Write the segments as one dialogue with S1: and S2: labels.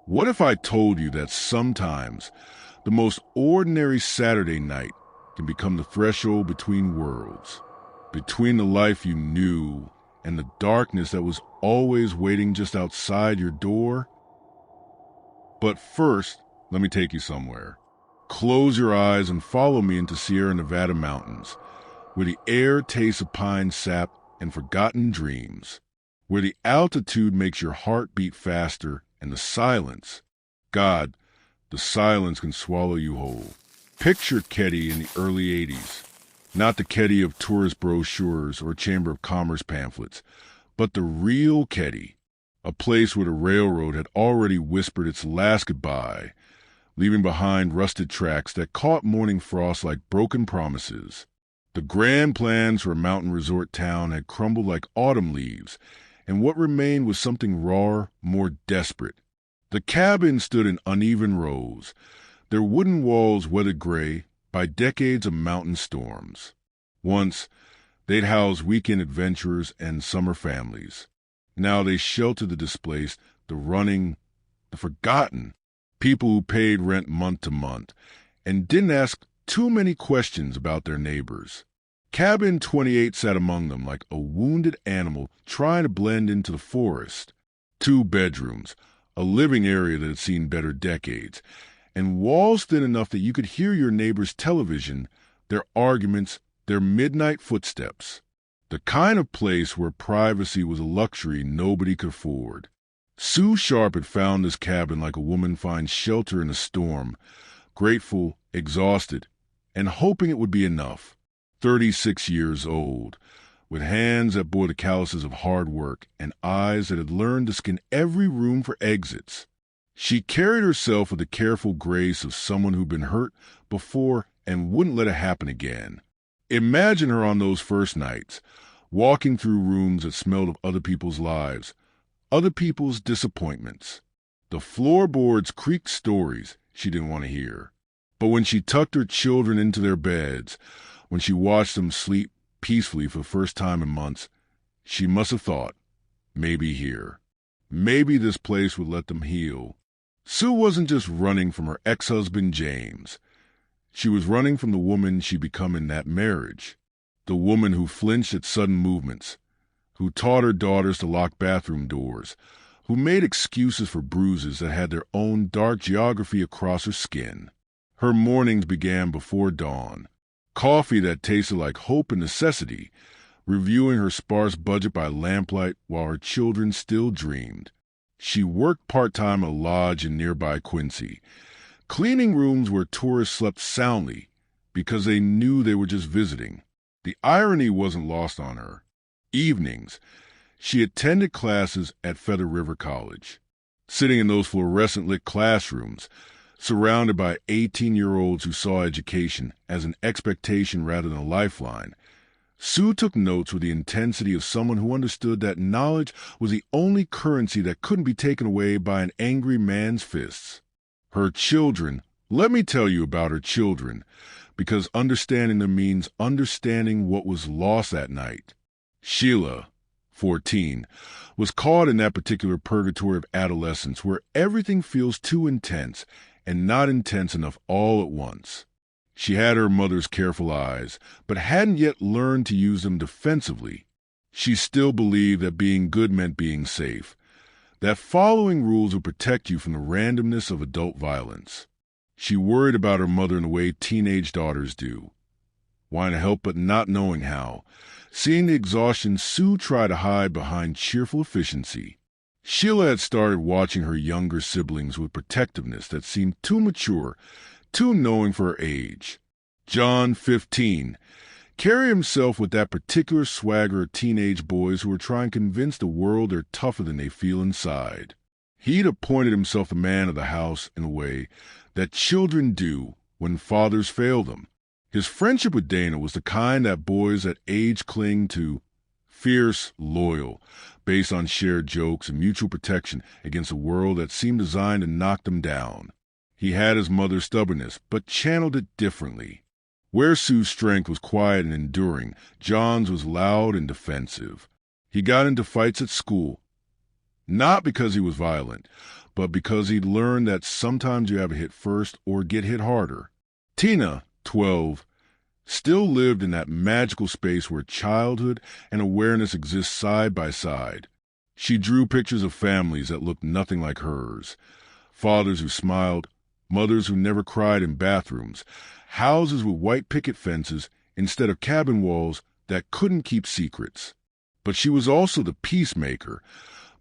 S1: What if I told you that sometimes the most ordinary Saturday night can become the threshold between worlds, between the life you knew and the darkness that was always waiting just outside your door? But first, let me take you somewhere. Close your eyes and follow me into Sierra Nevada mountains, where the air tastes of pine sap and forgotten dreams, where the altitude makes your heart beat faster and the silence, God, the silence can swallow you whole. Picture Ketty in the early 80s, not the Ketty of tourist brochures or Chamber of Commerce pamphlets, but the real Ketty, a place where the railroad had already whispered its last goodbye, leaving behind rusted tracks that caught morning frost like broken promises. The grand plans for a mountain resort town had crumbled like autumn leaves, and what remained was something rawer, more desperate. The cabins stood in uneven rows, their wooden walls weathered gray by decades of mountain storms. Once, they'd housed weekend adventurers and summer families. Now they sheltered the displaced, the running, the forgotten, people who paid rent month to month and didn't ask too many questions about their neighbors. Cabin 28 sat among them like a wounded animal trying to blend into the forest. 2 bedrooms, a living area that had seen better decades, and walls thin enough that you could hear your neighbor's television, their arguments, their midnight footsteps. The kind of place where privacy was a luxury nobody could afford. Sue Sharp had found this cabin like a woman finds shelter in a storm, grateful, exhausted, and hoping it would be enough. 36 years old, with hands that bore the calluses of hard work and eyes that had learned to scan every room for exits. She carried herself with the careful grace of someone who'd been hurt before and wouldn't let it happen again. Imagine her on those first nights, walking through rooms that smelled of other people's lives, other people's disappointments. The floorboards creaked stories she didn't want to hear. But when she tucked her children into their beds, when she watched them sleep peacefully for the first time in months, she must have thought, maybe here. Maybe this place would let them heal. Sue wasn't just running from her ex-husband, James. She was running from the woman she'd become in that marriage. The woman who flinched at sudden movements, who taught her daughters to lock bathroom doors, who made excuses for bruises that had their own dark geography across her skin. Her mornings began before dawn. Coffee that tasted like hope and necessity, reviewing her sparse budget by lamplight while her children still dreamed. She worked part-time at a lodge in nearby Quincy, cleaning rooms where tourists slept soundly because they knew they were just visiting. The irony wasn't lost on her. Evenings, she attended classes at Feather River College. Sitting in those fluorescent-lit classrooms, surrounded by 18-year-olds who saw education as an expectation rather than a lifeline, Sue took notes with the intensity of someone who understood that knowledge was the only currency that couldn't be taken away by an angry man's fists. Her children, let me tell you about her children, because understanding them means understanding what was lost that night. Sheila, 14, was caught in that particular purgatory of adolescence where everything feels too intense and not intense enough all at once. She had her mother's careful eyes, but hadn't yet learned to use them defensively. She still believed that being good meant being safe, that following rules would protect you from the randomness of adult violence. She worried about her mother in the way teenage daughters do, wanting to help but not knowing how. Seeing the exhaustion, Sue tried to hide behind cheerful efficiency. Sheila had started watching her younger siblings with protectiveness that seemed too mature, too knowing for her age. John, 15, carried himself with that particular swagger of teenage boys who were trying to convince the world they're tougher than they feel inside. He'd appointed himself the man of the house in a way that children do when fathers fail them. His friendship with Dana was the kind that boys at age cling to, fierce, loyal, based on shared jokes and mutual protection against a world that seemed designed to knock them down. He had his mother's stubbornness, but channeled it differently. Where Sue's strength was quiet and enduring, John's was loud and defensive. He got into fights at school, not because he was violent, but because he'd learned that sometimes you have to hit first or get hit harder. Tina, 12, still lived in that magical space where childhood and awareness exist side by side. She drew pictures of families that looked nothing like hers. Fathers who smiled, mothers who never cried in bathrooms, houses with white picket fences instead of cabin walls that couldn't keep secrets. But she was also the peacemaker,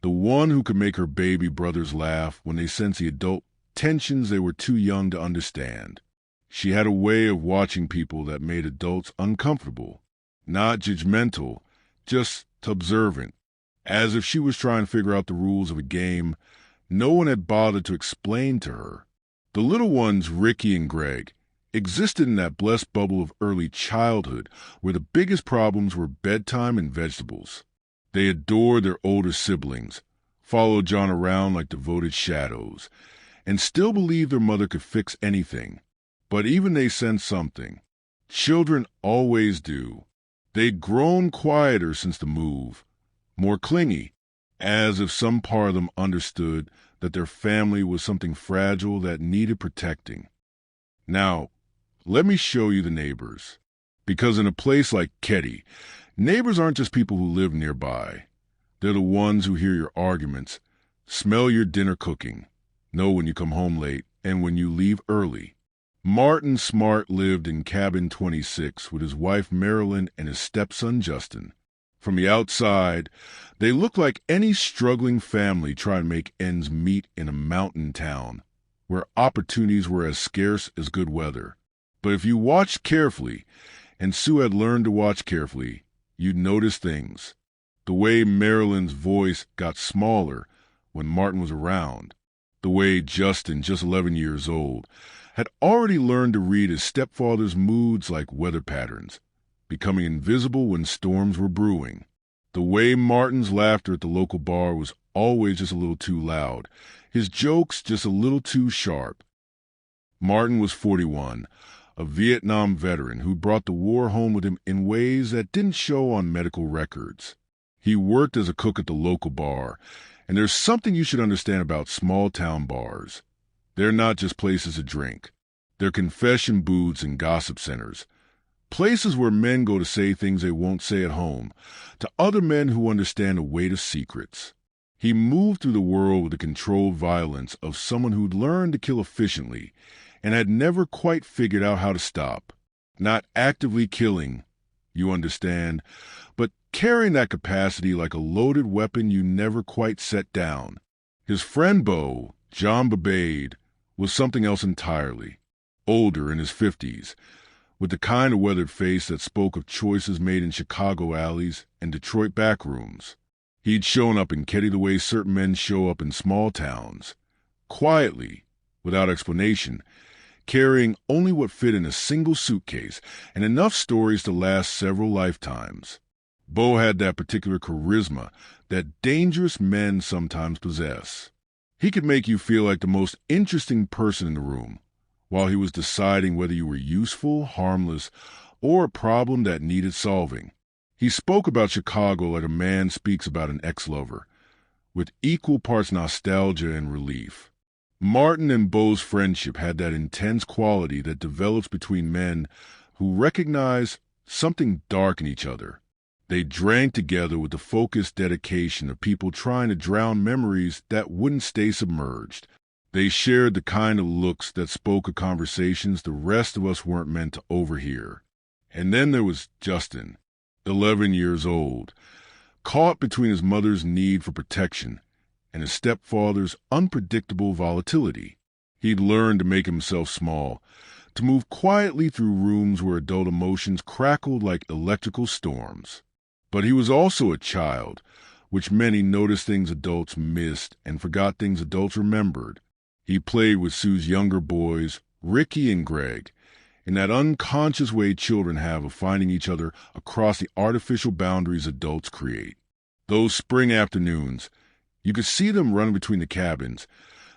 S1: the one who could make her baby brothers laugh when they sensed the adult tensions they were too young to understand. She had a way of watching people that made adults uncomfortable, not judgmental, just observant, as if she was trying to figure out the rules of a game no one had bothered to explain to her. The little ones, Ricky and Greg, existed in that blessed bubble of early childhood where the biggest problems were bedtime and vegetables. They adored their older siblings, followed John around like devoted shadows, and still believed their mother could fix anything. But even they sensed something. Children always do. They'd grown quieter since the move, more clingy, as if some part of them understood that their family was something fragile that needed protecting. Now, let me show you the neighbors. Because in a place like Ketty, neighbors aren't just people who live nearby. They're the ones who hear your arguments, smell your dinner cooking, know when you come home late and when you leave early. Martin Smart lived in cabin 26 with his wife Marilyn and his stepson Justin. From the outside, they looked like any struggling family trying to make ends meet in a mountain town, where opportunities were as scarce as good weather. But if you watched carefully, and Sue had learned to watch carefully, you'd notice things. The way Marilyn's voice got smaller when Martin was around. The way Justin, just 11 years old, had already learned to read his stepfather's moods like weather patterns, becoming invisible when storms were brewing. The way Martin's laughter at the local bar was always just a little too loud, his jokes just a little too sharp. Martin was 41, a Vietnam veteran who brought the war home with him in ways that didn't show on medical records. He worked as a cook at the local bar, and there's something you should understand about small-town bars. They're not just places to drink. They're confession booths and gossip centers. Places where men go to say things they won't say at home, to other men who understand the weight of secrets. He moved through the world with the controlled violence of someone who'd learned to kill efficiently and had never quite figured out how to stop. Not actively killing, you understand, but carrying that capacity like a loaded weapon you never quite set down. His friend Beau, John Babade, was something else entirely. Older, in his 50s, with the kind of weathered face that spoke of choices made in Chicago alleys and Detroit backrooms. He'd shown up in Ketty the way certain men show up in small towns, quietly, without explanation, carrying only what fit in a single suitcase and enough stories to last several lifetimes. Beau had that particular charisma that dangerous men sometimes possess. He could make you feel like the most interesting person in the room, while he was deciding whether you were useful, harmless, or a problem that needed solving. He spoke about Chicago like a man speaks about an ex-lover, with equal parts nostalgia and relief. Martin and Beau's friendship had that intense quality that develops between men who recognize something dark in each other. They drank together with the focused dedication of people trying to drown memories that wouldn't stay submerged. They shared the kind of looks that spoke of conversations the rest of us weren't meant to overhear. And then there was Justin, 11 years old, caught between his mother's need for protection and his stepfather's unpredictable volatility. He'd learned to make himself small, to move quietly through rooms where adult emotions crackled like electrical storms. But he was also a child, which meant he noticed things adults missed and forgot things adults remembered. He played with Sue's younger boys, Ricky and Greg, in that unconscious way children have of finding each other across the artificial boundaries adults create. Those spring afternoons, you could see them running between the cabins,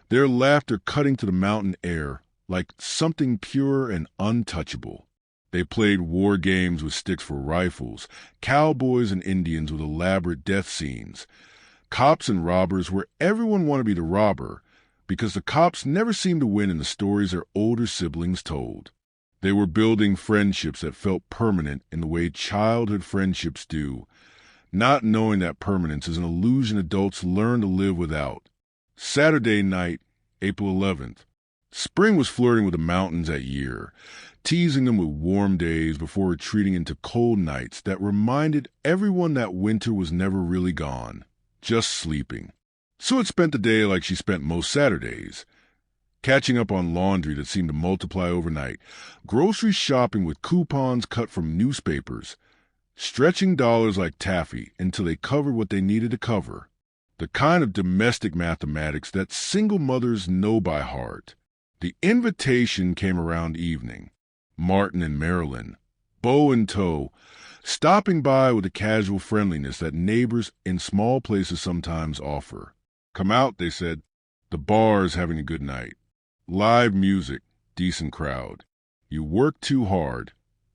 S1: their laughter cutting to the mountain air like something pure and untouchable. They played war games with sticks for rifles, cowboys and Indians with elaborate death scenes, cops and robbers where everyone wanted to be the robber, because the cops never seemed to win in the stories their older siblings told. They were building friendships that felt permanent in the way childhood friendships do, not knowing that permanence is an illusion adults learn to live without. Saturday night, April 11th. Spring was flirting with the mountains that year, teasing them with warm days before retreating into cold nights that reminded everyone that winter was never really gone, just sleeping. Sue had spent the day like she spent most Saturdays, catching up on laundry that seemed to multiply overnight, grocery shopping with coupons cut from newspapers, stretching dollars like taffy until they covered what they needed to cover, the kind of domestic mathematics that single mothers know by heart. The invitation came around evening. Martin and Marilyn, bow in tow, stopping by with the casual friendliness that neighbors in small places sometimes offer. "Come out," they said. "The bar's having a good night. Live music, decent crowd. You work too hard.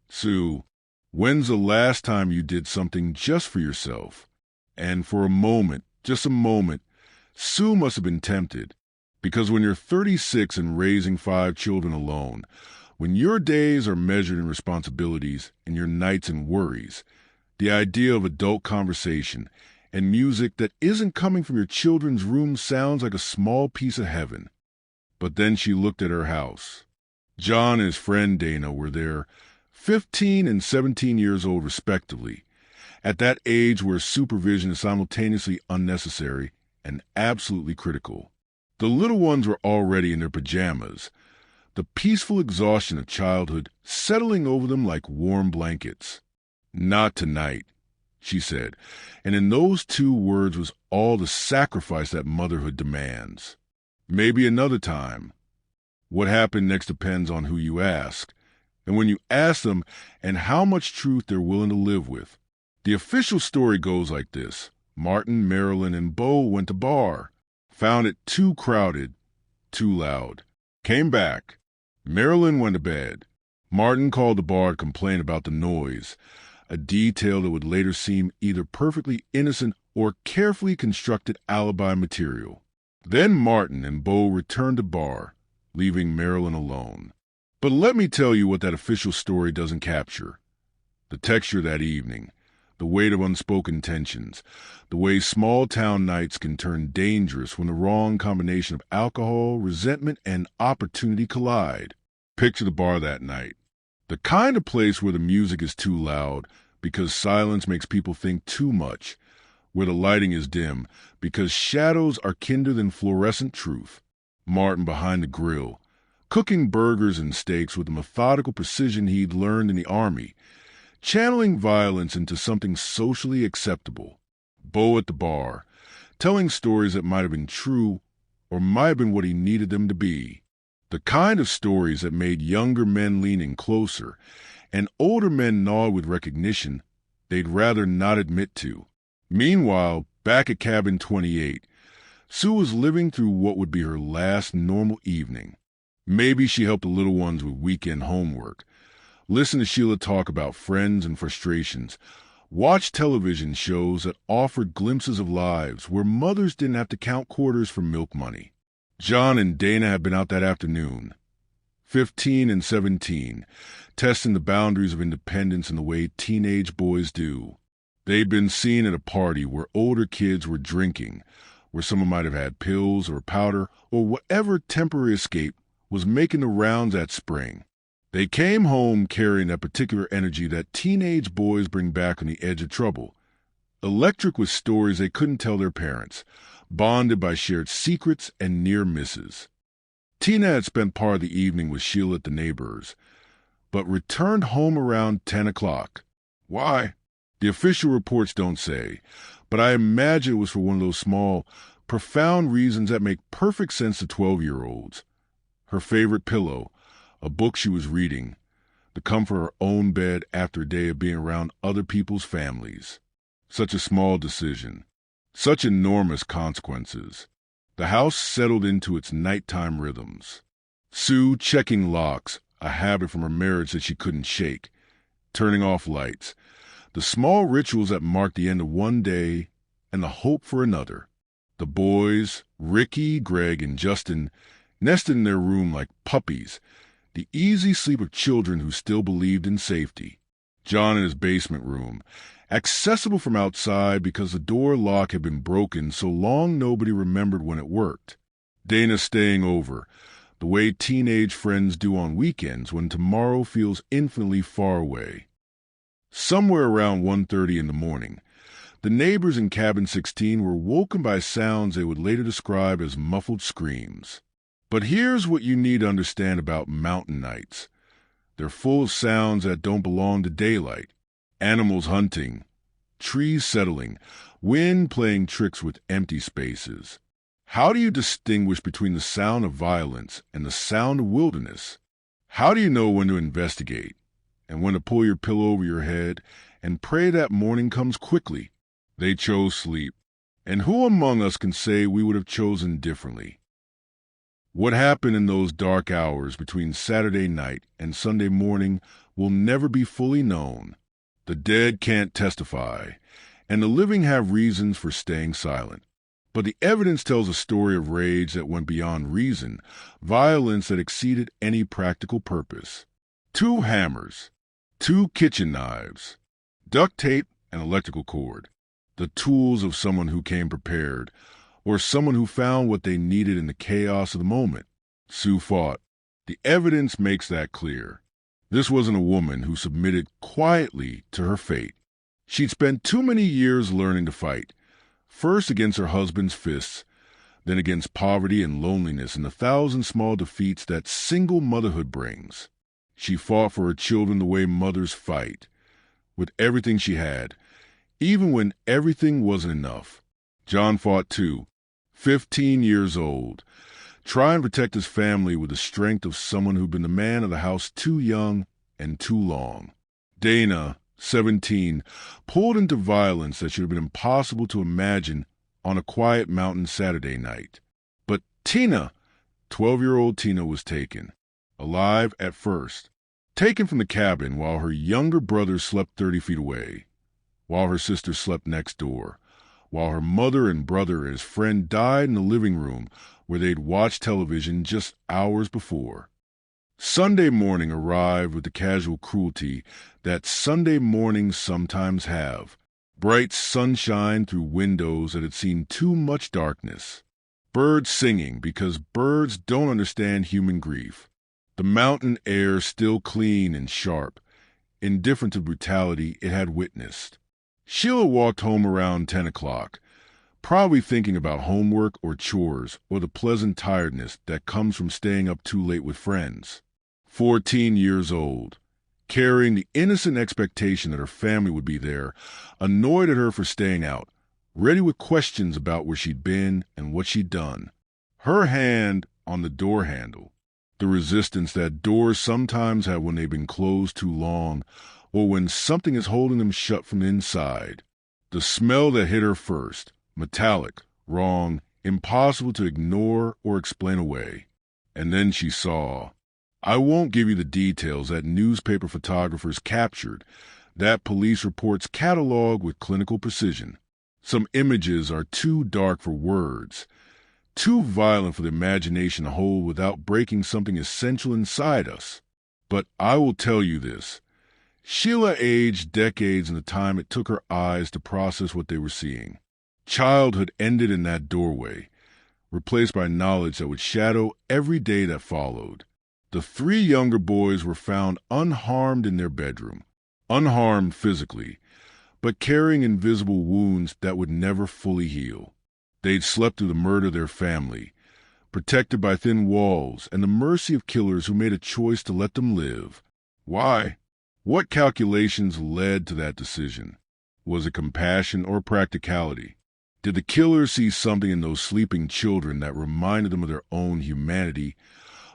S1: Sue, when's the last time you did something just for yourself?" And for a moment, just a moment, Sue must have been tempted. Because when you're 36 and raising 5 children alone, when your days are measured in responsibilities and your nights in worries, the idea of adult conversation and music that isn't coming from your children's room sounds like a small piece of heaven. But then she looked at her house. John and his friend Dana were there, 15 and 17 years old respectively, at that age where supervision is simultaneously unnecessary and absolutely critical. The little ones were already in their pajamas, the peaceful exhaustion of childhood settling over them like warm blankets. "Not tonight," she said, and in those 2 words was all the sacrifice that motherhood demands. "Maybe another time." What happened next depends on who you ask, and when you ask them and how much truth they're willing to live with. The official story goes like this. Martin, Marilyn, and Bo went to bar. Found it too crowded, too loud. Came back. Marilyn went to bed. Martin called the bar to complain about the noise, a detail that would later seem either perfectly innocent or carefully constructed alibi material. Then Martin and Bo returned to bar, leaving Marilyn alone. But let me tell you what that official story doesn't capture. The texture that evening, the weight of unspoken tensions, the way small-town nights can turn dangerous when the wrong combination of alcohol, resentment, and opportunity collide. Picture the bar that night. The kind of place where the music is too loud because silence makes people think too much, where the lighting is dim because shadows are kinder than fluorescent truth. Martin behind the grill, cooking burgers and steaks with the methodical precision he'd learned in the Army, channeling violence into something socially acceptable. Bo at the bar, telling stories that might have been true or might have been what he needed them to be. The kind of stories that made younger men lean in closer and older men nod with recognition they'd rather not admit to. Meanwhile, back at Cabin 28, Sue was living through what would be her last normal evening. Maybe she helped the little ones with weekend homework, listen to Sheila talk about friends and frustrations, watch television shows that offered glimpses of lives where mothers didn't have to count quarters for milk money. John and Dana had been out that afternoon, 15 and 17, testing the boundaries of independence in the way teenage boys do. They'd been seen at a party where older kids were drinking, where someone might have had pills or powder or whatever temporary escape was making the rounds that spring. They came home carrying that particular energy that teenage boys bring back on the edge of trouble, electric with stories they couldn't tell their parents, bonded by shared secrets and near misses. Tina had spent part of the evening with Sheila at the neighbors, but returned home around 10 o'clock. Why? The official reports don't say, but I imagine it was for one of those small, profound reasons that make perfect sense to 12-year-olds. Her favorite pillow, a book she was reading, the comfort of her own bed after a day of being around other people's families. Such a small decision. Such enormous consequences. The house settled into its nighttime rhythms. Sue checking locks, a habit from her marriage that she couldn't shake. Turning off lights. The small rituals that marked the end of one day and the hope for another. The boys, Ricky, Greg, and Justin, nested in their room like puppies, the easy sleep of children who still believed in safety. John in his basement room, accessible from outside because the door lock had been broken so long nobody remembered when it worked. Dana staying over, the way teenage friends do on weekends when tomorrow feels infinitely far away. Somewhere around 1:30 in the morning, the neighbors in cabin 16 were woken by sounds they would later describe as muffled screams. But here's what you need to understand about mountain nights. They're full of sounds that don't belong to daylight. Animals hunting, trees settling, wind playing tricks with empty spaces. How do you distinguish between the sound of violence and the sound of wilderness? How do you know when to investigate and when to pull your pillow over your head and pray that morning comes quickly? They chose sleep. And who among us can say we would have chosen differently? What happened in those dark hours between Saturday night and Sunday morning will never be fully known. The dead can't testify, and the living have reasons for staying silent. But the evidence tells a story of rage that went beyond reason, violence that exceeded any practical purpose. 2 hammers, 2 kitchen knives, duct tape, and electrical cord. The tools of someone who came prepared, or someone who found what they needed in the chaos of the moment. Sue fought. The evidence makes that clear. This wasn't a woman who submitted quietly to her fate. She'd spent too many years learning to fight, first against her husband's fists, then against poverty and loneliness and the 1,000 small defeats that single motherhood brings. She fought for her children the way mothers fight, with everything she had, even when everything wasn't enough. John fought too, 15 years old, trying to protect his family with the strength of someone who'd been the man of the house too young and too long. Dana, 17, pulled into violence that should have been impossible to imagine on a quiet mountain Saturday night. But Tina, 12-year-old Tina, was taken, alive at first, taken from the cabin while her younger brother slept 30 feet away, while her sister slept next door, while her mother and brother and his friend died in the living room where they'd watched television just hours before. Sunday morning arrived with the casual cruelty that Sunday mornings sometimes have. Bright sunshine through windows that had seen too much darkness. Birds singing because birds don't understand human grief. The mountain air still clean and sharp, indifferent to brutality it had witnessed. Sheila walked home around 10 o'clock, probably thinking about homework or chores or the pleasant tiredness that comes from staying up too late with friends. 14 years old, carrying the innocent expectation that her family would be there, annoyed at her for staying out, ready with questions about where she'd been and what she'd done. Her hand on the door handle, the resistance that doors sometimes have when they've been closed too long, or when something is holding them shut from the inside. The smell that hit her first, metallic, wrong, impossible to ignore or explain away. And then she saw. I won't give you the details that newspaper photographers captured, that police reports catalog with clinical precision. Some images are too dark for words, too violent for the imagination to hold without breaking something essential inside us. But I will tell you this. Sheila aged decades in the time it took her eyes to process what they were seeing. Childhood ended in that doorway, replaced by knowledge that would shadow every day that followed. The 3 younger boys were found unharmed in their bedroom, unharmed physically, but carrying invisible wounds that would never fully heal. They'd slept through the murder of their family, protected by thin walls and the mercy of killers who made a choice to let them live. Why? What calculations led to that decision? Was it compassion or practicality? Did the killers see something in those sleeping children that reminded them of their own humanity?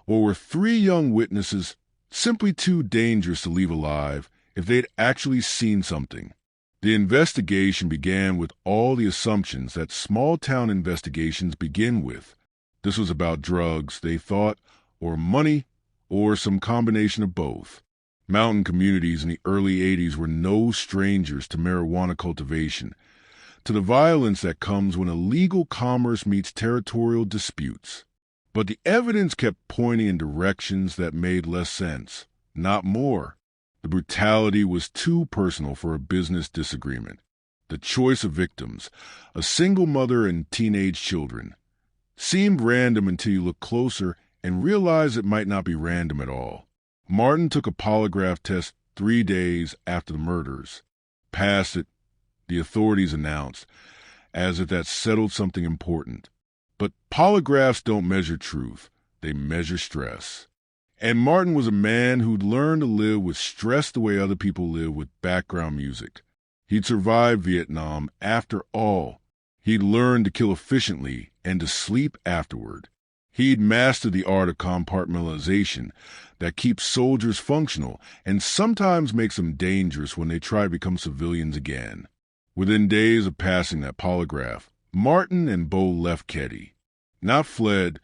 S1: Or were 3 young witnesses simply too dangerous to leave alive if they'd actually seen something? The investigation began with all the assumptions that small-town investigations begin with. This was about drugs, they thought, or money, or some combination of both. Mountain communities in the early 80s were no strangers to marijuana cultivation. to the violence that comes when illegal commerce meets territorial disputes. But the evidence kept pointing in directions that made less sense, not more. The brutality was too personal for a business disagreement. The choice of victims, a single mother and teenage children, seemed random until you looked closer and realized it might not be random at all. Martin took a polygraph test 3 days after the murders. Passed it, the authorities announced, as if that settled something important. But polygraphs don't measure truth, they measure stress. And Martin was a man who'd learned to live with stress the way other people live with background music. He'd survived Vietnam after all. He'd learned to kill efficiently and to sleep afterward. He'd mastered the art of compartmentalization that keeps soldiers functional and sometimes makes them dangerous when they try to become civilians again. Within days of passing that polygraph, Martin and Bo left Ketty. Not fled,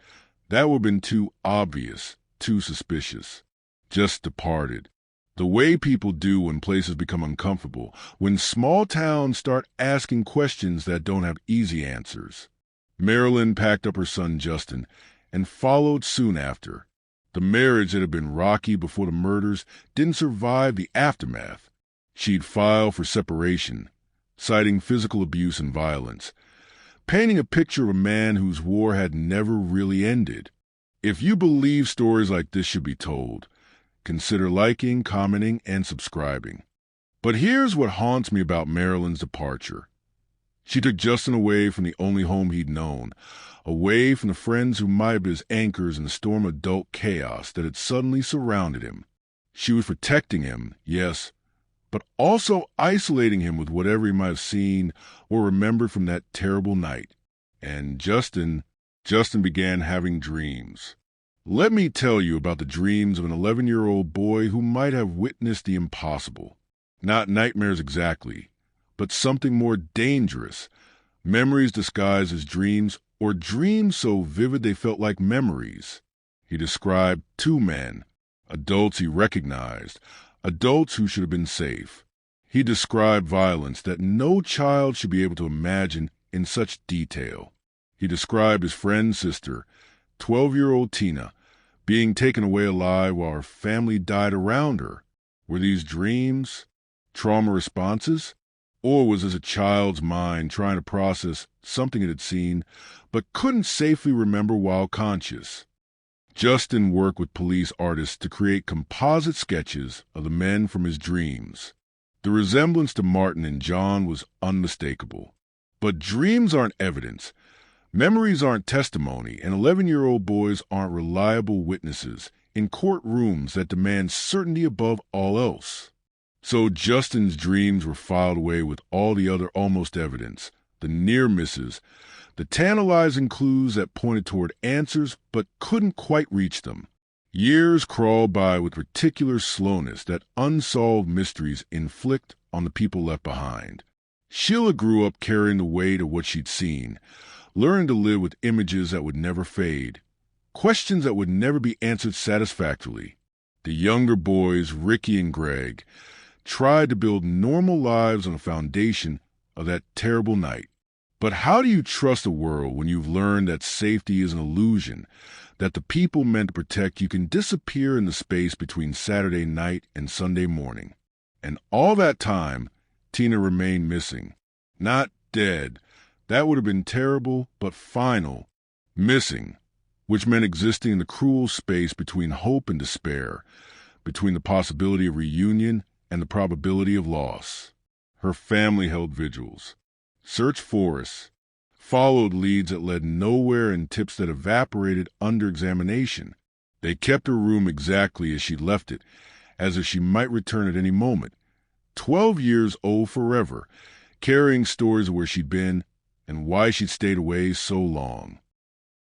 S1: that would have been too obvious, too suspicious. Just departed. The way people do when places become uncomfortable, when small towns start asking questions that don't have easy answers. Marilyn packed up her son Justin and followed soon after. The marriage that had been rocky before the murders didn't survive the aftermath. She'd filed for separation, citing physical abuse and violence, painting a picture of a man whose war had never really ended. If you believe stories like this should be told, consider liking, commenting, and subscribing. But here's what haunts me about Marilyn's departure. She took Justin away from the only home he'd known, away from the friends who might have been his anchors in the storm of adult chaos that had suddenly surrounded him. She was protecting him, yes, but also isolating him with whatever he might have seen or remembered from that terrible night. And Justin began having dreams. Let me tell you about the dreams of an 11-year-old boy who might have witnessed the impossible. Not nightmares exactly, but something more dangerous. Memories disguised as dreams, or dreams so vivid they felt like memories. He described 2 men, adults he recognized, adults who should have been safe. He described violence that no child should be able to imagine in such detail. He described his friend's sister, 12-year-old Tina, being taken away alive while her family died around her. Were these dreams, trauma responses? Or was this a child's mind trying to process something it had seen but couldn't safely remember while conscious? Justin worked with police artists to create composite sketches of the men from his dreams. The resemblance to Martin and John was unmistakable. But dreams aren't evidence. Memories aren't testimony, and 11-year-old boys aren't reliable witnesses in courtrooms that demand certainty above all else. So Justin's dreams were filed away with all the other almost evidence, the near misses, the tantalizing clues that pointed toward answers but couldn't quite reach them. Years crawled by with particular slowness that unsolved mysteries inflict on the people left behind. Sheila grew up carrying the weight of what she'd seen, learning to live with images that would never fade, questions that would never be answered satisfactorily. The younger boys, Ricky and Greg, tried to build normal lives on a foundation of that terrible night. But how do you trust a world when you've learned that safety is an illusion, that the people meant to protect you can disappear in the space between Saturday night and Sunday morning? And all that time, Tina remained missing. Not dead. That would have been terrible, but final. Missing, which meant existing in the cruel space between hope and despair, between the possibility of reunion and the probability of loss. Her family held vigils, searched forests, followed leads that led nowhere and tips that evaporated under examination. They kept her room exactly as she'd left it, as if she might return at any moment. 12 years old forever, carrying stories of where she'd been and why she'd stayed away so long.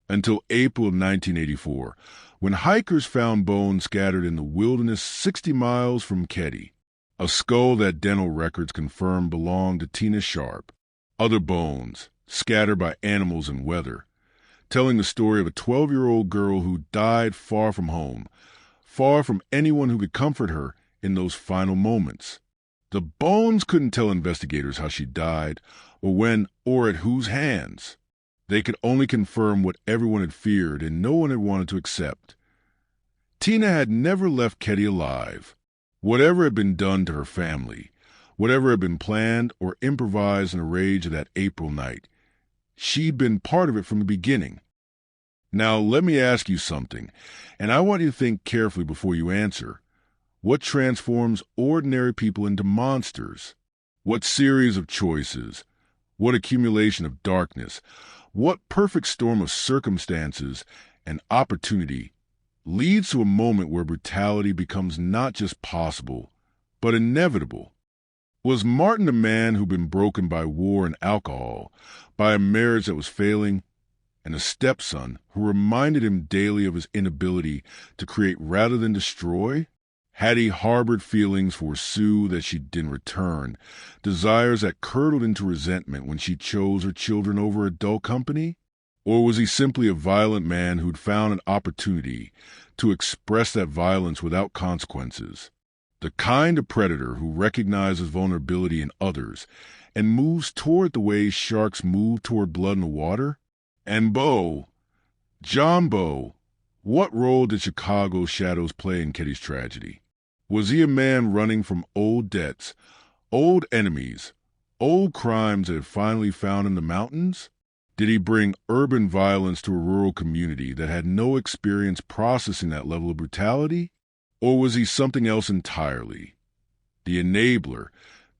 S1: Until April of 1984, when hikers found bones scattered in the wilderness 60 miles from Ketty. A skull that dental records confirmed belonged to Tina Sharp. Other bones, scattered by animals and weather, telling the story of a 12-year-old girl who died far from home, far from anyone who could comfort her in those final moments. The bones couldn't tell investigators how she died, or when, or at whose hands. They could only confirm what everyone had feared and no one had wanted to accept. Tina had never left Ketty alive. Whatever had been done to her family, whatever had been planned or improvised in the rage of that April night, she'd been part of it from the beginning. Now, let me ask you something, and I want you to think carefully before you answer. What transforms ordinary people into monsters? What series of choices? What accumulation of darkness? What perfect storm of circumstances and opportunity leads to a moment where brutality becomes not just possible, but inevitable? Was Martin a man who'd been broken by war and alcohol, by a marriage that was failing, and a stepson who reminded him daily of his inability to create rather than destroy? Had he harbored feelings for Sue that she didn't return, desires that curdled into resentment when she chose her children over adult company? Or was he simply a violent man who'd found an opportunity to express that violence without consequences? The kind of predator who recognizes vulnerability in others and moves toward the way sharks move toward blood in the water? And Bo, John Bo, what role did Chicago's shadows play in Ketty's tragedy? Was he a man running from old debts, old enemies, old crimes that had finally found in the mountains? Did he bring urban violence to a rural community that had no experience processing that level of brutality? Or was he something else entirely? The enabler,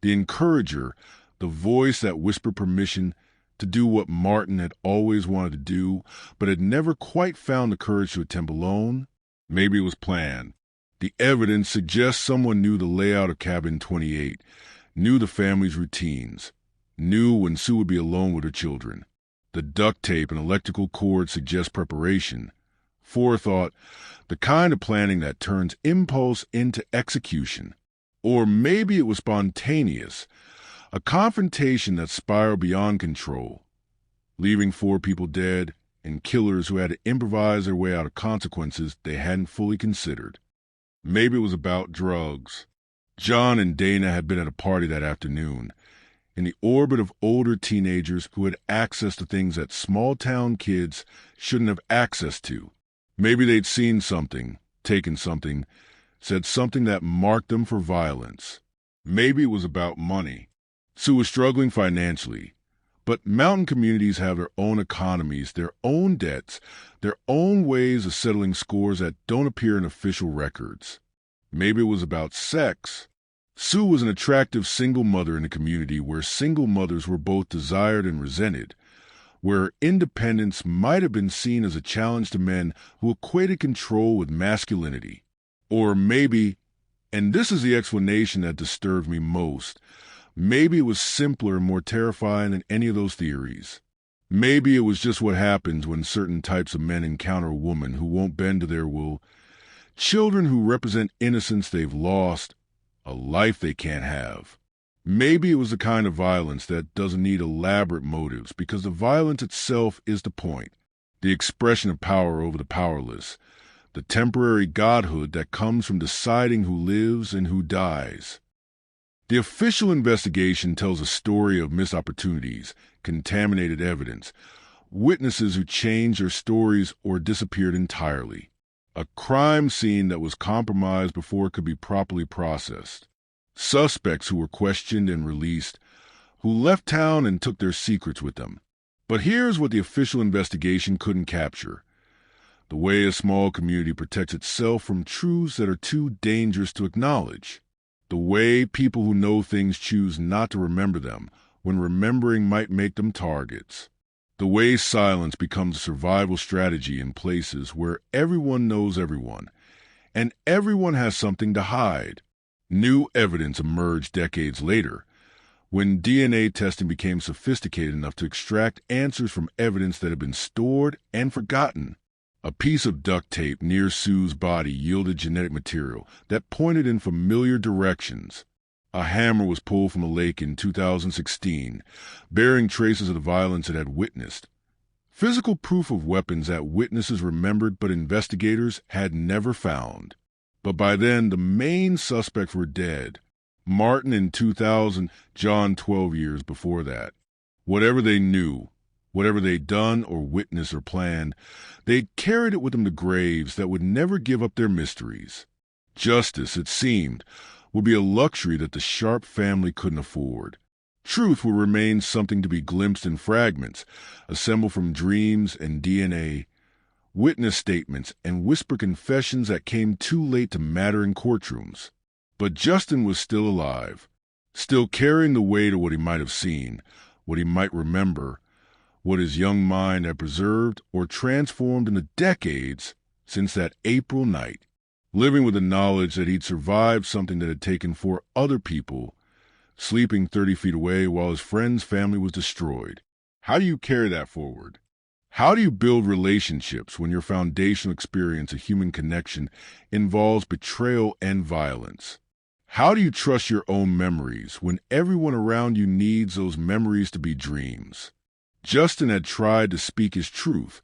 S1: the encourager, the voice that whispered permission to do what Martin had always wanted to do, but had never quite found the courage to attempt alone? Maybe it was planned. The evidence suggests someone knew the layout of Cabin 28, knew the family's routines, knew when Sue would be alone with her children. The duct tape and electrical cord suggest preparation, forethought, the kind of planning that turns impulse into execution. Or maybe it was spontaneous, a confrontation that spiraled beyond control, leaving 4 people dead and killers who had to improvise their way out of consequences they hadn't fully considered. Maybe it was about drugs. John and Dana had been at a party that afternoon, in the orbit of older teenagers who had access to things that small-town kids shouldn't have access to. Maybe they'd seen something, taken something, said something that marked them for violence. Maybe it was about money. Sue was struggling financially, but mountain communities have their own economies, their own debts, their own ways of settling scores that don't appear in official records. Maybe it was about sex. Sue was an attractive single mother in a community where single mothers were both desired and resented, where independence might have been seen as a challenge to men who equated control with masculinity. Or maybe, and this is the explanation that disturbed me most, maybe it was simpler and more terrifying than any of those theories. Maybe it was just what happens when certain types of men encounter a woman who won't bend to their will, children who represent innocence they've lost, a life they can't have. Maybe it was the kind of violence that doesn't need elaborate motives because the violence itself is the point, the expression of power over the powerless, the temporary godhood that comes from deciding who lives and who dies. The official investigation tells a story of missed opportunities, contaminated evidence, witnesses who changed their stories or disappeared entirely, a crime scene that was compromised before it could be properly processed, suspects who were questioned and released, who left town and took their secrets with them. But here's what the official investigation couldn't capture: the way a small community protects itself from truths that are too dangerous to acknowledge. The way people who know things choose not to remember them when remembering might make them targets. The way silence becomes a survival strategy in places where everyone knows everyone, and everyone has something to hide. New evidence emerged decades later, when DNA testing became sophisticated enough to extract answers from evidence that had been stored and forgotten. A piece of duct tape near Sue's body yielded genetic material that pointed in familiar directions. A hammer was pulled from a lake in 2016, bearing traces of the violence it had witnessed. Physical proof of weapons that witnesses remembered but investigators had never found. But by then, the main suspects were dead. Martin in 2000, John 12 years before that. Whatever they knew, whatever they'd done or witnessed or planned, they'd carried it with them to graves that would never give up their mysteries. Justice, it seemed, would be a luxury that the Sharp family couldn't afford. Truth would remain something to be glimpsed in fragments, assembled from dreams and DNA, witness statements and whisper confessions that came too late to matter in courtrooms. But Justin was still alive, still carrying the weight of what he might have seen, what he might remember, what his young mind had preserved or transformed in the decades since that April night, living with the knowledge that he'd survived something that had taken 4 other people, sleeping 30 feet away while his friend's family was destroyed. How do you carry that forward? How do you build relationships when your foundational experience of human connection involves betrayal and violence? How do you trust your own memories when everyone around you needs those memories to be dreams? Justin had tried to speak his truth,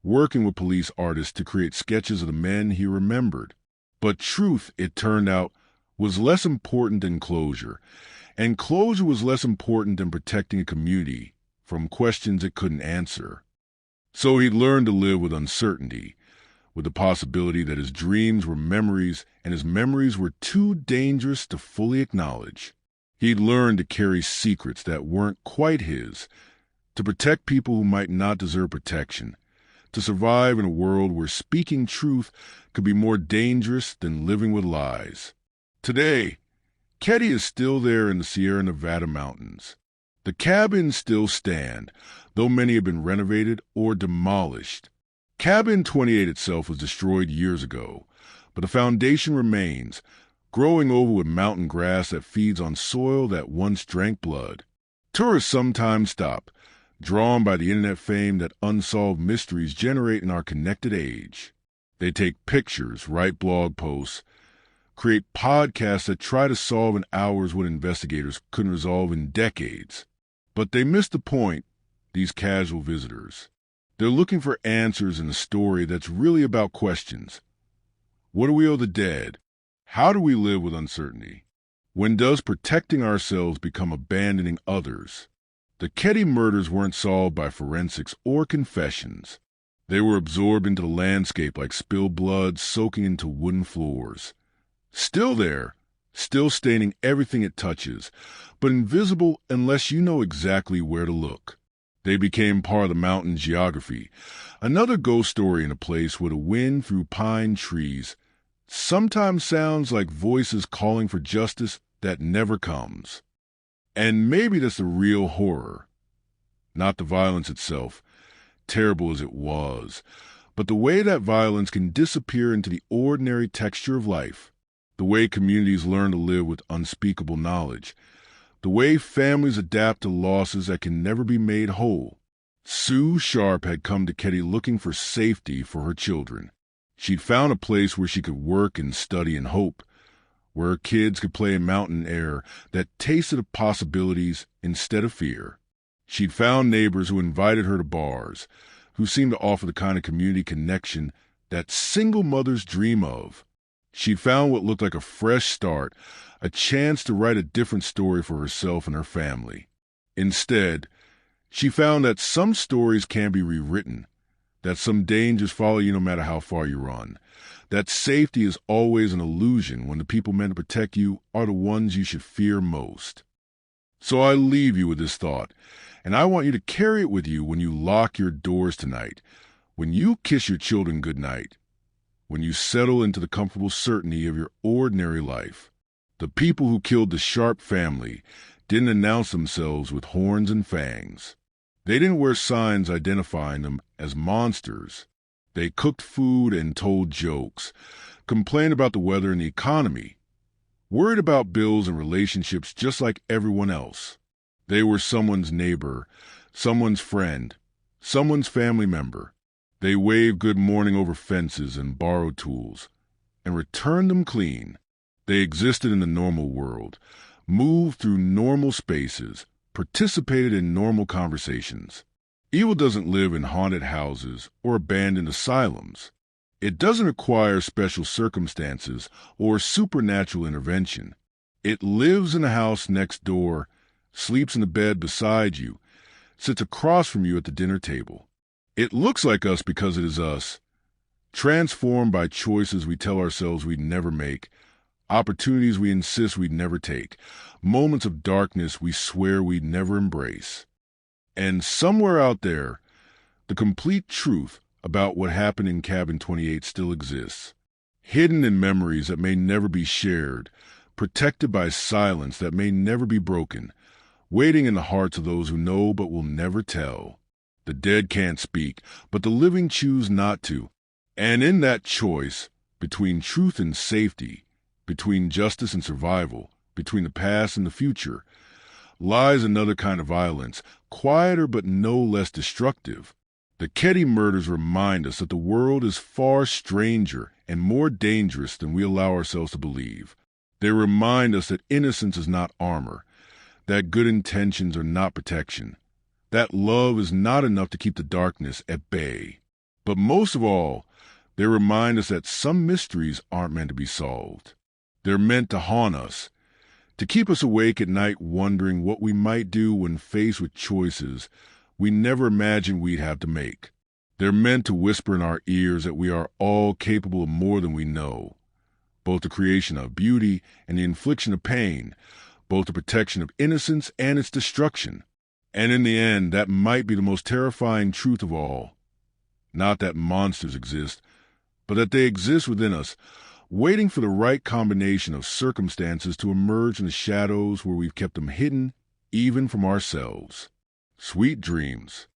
S1: working with police artists to create sketches of the men he remembered. But truth, it turned out, was less important than closure, and closure was less important than protecting a community from questions it couldn't answer. So he'd learned to live with uncertainty, with the possibility that his dreams were memories and his memories were too dangerous to fully acknowledge. He'd learned to carry secrets that weren't quite his, to protect people who might not deserve protection, to survive in a world where speaking truth could be more dangerous than living with lies. Today, Ketty is still there in the Sierra Nevada mountains. The cabins still stand, though many have been renovated or demolished. Cabin 28 itself was destroyed years ago, but the foundation remains, growing over with mountain grass that feeds on soil that once drank blood. Tourists sometimes stop, drawn by the internet fame that unsolved mysteries generate in our connected age. They take pictures, write blog posts, create podcasts that try to solve in hours what investigators couldn't resolve in decades. But they miss the point, these casual visitors. They're looking for answers in a story that's really about questions. What do we owe the dead? How do we live with uncertainty? When does protecting ourselves become abandoning others? The Ketty murders weren't solved by forensics or confessions. They were absorbed into the landscape like spilled blood soaking into wooden floors. Still there, still staining everything it touches, but invisible unless you know exactly where to look. They became part of the mountain geography, another ghost story in a place where the wind through pine trees sometimes sounds like voices calling for justice that never comes. And maybe that's the real horror. Not the violence itself, terrible as it was, but the way that violence can disappear into the ordinary texture of life, the way communities learn to live with unspeakable knowledge, the way families adapt to losses that can never be made whole. Sue Sharp had come to Ketty looking for safety for her children. She'd found a place where she could work and study and hope, where her kids could play in mountain air that tasted of possibilities instead of fear. She'd found neighbors who invited her to bars, who seemed to offer the kind of community connection that single mothers dream of. She'd found what looked like a fresh start, a chance to write a different story for herself and her family. Instead, she found that some stories can be rewritten, that some dangers follow you no matter how far you run, that safety is always an illusion when the people meant to protect you are the ones you should fear most. So I leave you with this thought, and I want you to carry it with you when you lock your doors tonight, when you kiss your children goodnight, when you settle into the comfortable certainty of your ordinary life. The people who killed the Sharp family didn't announce themselves with horns and fangs. They didn't wear signs identifying them as monsters. They cooked food and told jokes, complained about the weather and the economy, worried about bills and relationships just like everyone else. They were someone's neighbor, someone's friend, someone's family member. They waved good morning over fences and borrowed tools, and returned them clean. They existed in the normal world, moved through normal spaces, participated in normal conversations. Evil doesn't live in haunted houses or abandoned asylums. It doesn't require special circumstances or supernatural intervention. It lives in the house next door, sleeps in the bed beside you, sits across from you at the dinner table. It looks like us because it is us, transformed by choices we tell ourselves we'd never make, opportunities we insist we'd never take, moments of darkness we swear we'd never embrace. And somewhere out there, the complete truth about what happened in Cabin 28 still exists, hidden in memories that may never be shared, protected by silence that may never be broken, waiting in the hearts of those who know but will never tell. The dead can't speak, but the living choose not to. And in that choice, between truth and safety, between justice and survival, between the past and the future, lies another kind of violence, quieter but no less destructive. The Ketty murders remind us that the world is far stranger and more dangerous than we allow ourselves to believe. They remind us that innocence is not armor, that good intentions are not protection, that love is not enough to keep the darkness at bay. But most of all, they remind us that some mysteries aren't meant to be solved. They're meant to haunt us, to keep us awake at night wondering what we might do when faced with choices we never imagined we'd have to make. They're meant to whisper in our ears that we are all capable of more than we know, both the creation of beauty and the infliction of pain, both the protection of innocence and its destruction. And in the end, that might be the most terrifying truth of all. Not that monsters exist, but that they exist within us, waiting for the right combination of circumstances to emerge in the shadows where we've kept them hidden, even from ourselves. Sweet dreams.